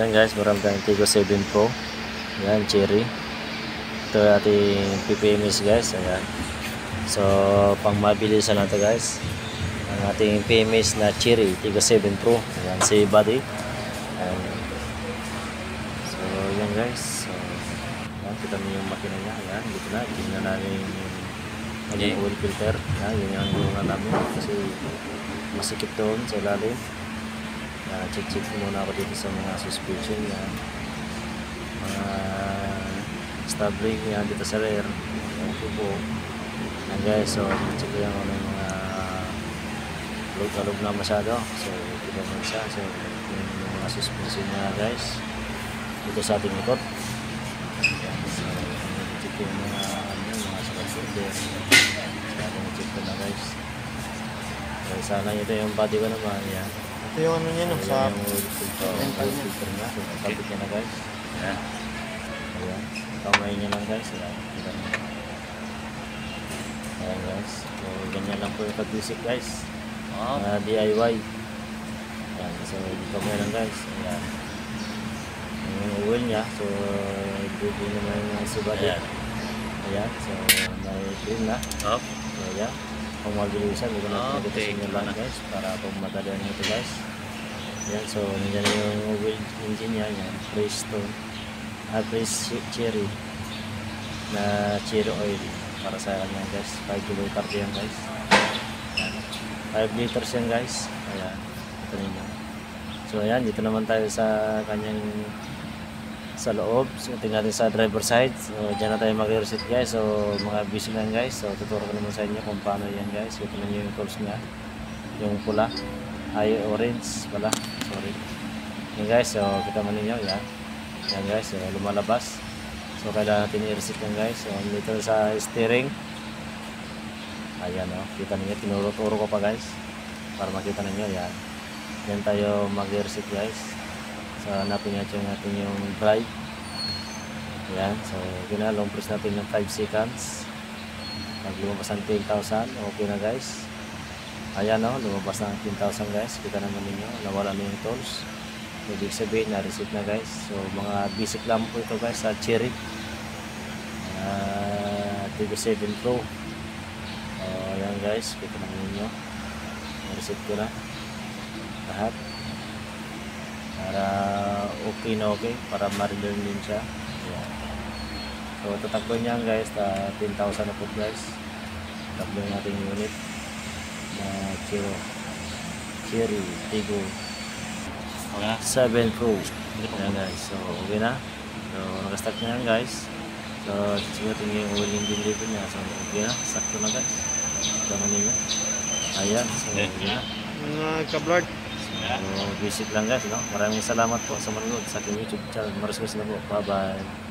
Yan guys, meron tayong Tigo 7 Pro. Yan, cherry. Ito ating PPMS guys. Ayan. So, pang mabilisan na ito guys. Ang ating PMS na cherry, Tigo 7 Pro. Ayan, si body. Ayan. So, yan guys. So, ayan, kita niyo yung makina niya. Ayan, dito na. Tingnan namin yung oil filter. Ayan, yun yung gulungan namin. Kasi masikip doon sa ilalim. Check muna ako dito sa mga suspension yan, mga stabiling yan dito sa rear, yung tubo yan guys. So check ko yung mga log na masyado, so kita mo siya. So yung mga suspension niya guys dito sa ating likod yan. So check yung mga sukat filter, check ko na guys. So sana ito yung body ko naman yan. Ito yung ano niya no, sa filter niya. Kapit niya na guys. Ayan. Ayan. Kamay niya lang guys. Ayan. Ayan guys. So ganyan lang po yung pag-basic guys. DIY. Ayan. So kamay lang guys. Ayan. Yung oil niya. So bubo naman yung subat. Ayan. So may clean na. So ayan. Kung mabilisan, hindi ko na pinagkitasin yung lang guys para kung madalian ito guys. Yan, so nandiyan yung oil engine niya, yan, fresh cherry na cherry oil para sa kanya guys. 5 liters yan guys. Yan. 5 liters yan guys. Ayan, ito ninyo. So ayan, dito naman tayo sa kanyang sa loob. So tingnan natin sa driver side. So dyan na tayo mag-reset guys. So mga busy lang guys. So tuturo ko naman sa inyo kung paano yan guys. Ito na yung tools niya. Yung pula. Ay orange pala. Sorry. Yan guys. So kita man ninyo. Yan. Yan guys. So lumalabas. So kailangan natin i-reset yan guys. So dito sa steering. Ayan o. Kita ninyo. Tinuro-turo ko pa guys. Para makita ninyo. Yan. Yan tayo mag-reset guys. So hanapin natin yung drive. Ayan. So long press natin ng 5 seconds. Pag lumabas ng 10,000, okay na guys. Ayan o, lumabas ng 10,000 guys. Kita naman ninyo, nawala na yung tools. So ibig sabihin na reset na guys. So mga basic lang po ito guys sa cherry Tigo 7 Pro. Ayan guys, kita naman ninyo, reset ko na lahat para okay na okay, para ma-relearn din siya. Ayan. So tatakbo niyan guys, 10,000 na po guys. Tatakbo natin yung unit na cherry Tigo 7 Pro. Ayan guys, so okay na. So nakastack na yan guys. So sigutin yung oil engine lever niya. So okay na, sakto na guys. Tama ninyo. Ayan, so okay na mga kablard. So, visit lang guys, no? Maraming salamat po sa manonood sa aking YouTube channel. Maraming salamat po. Bye bye.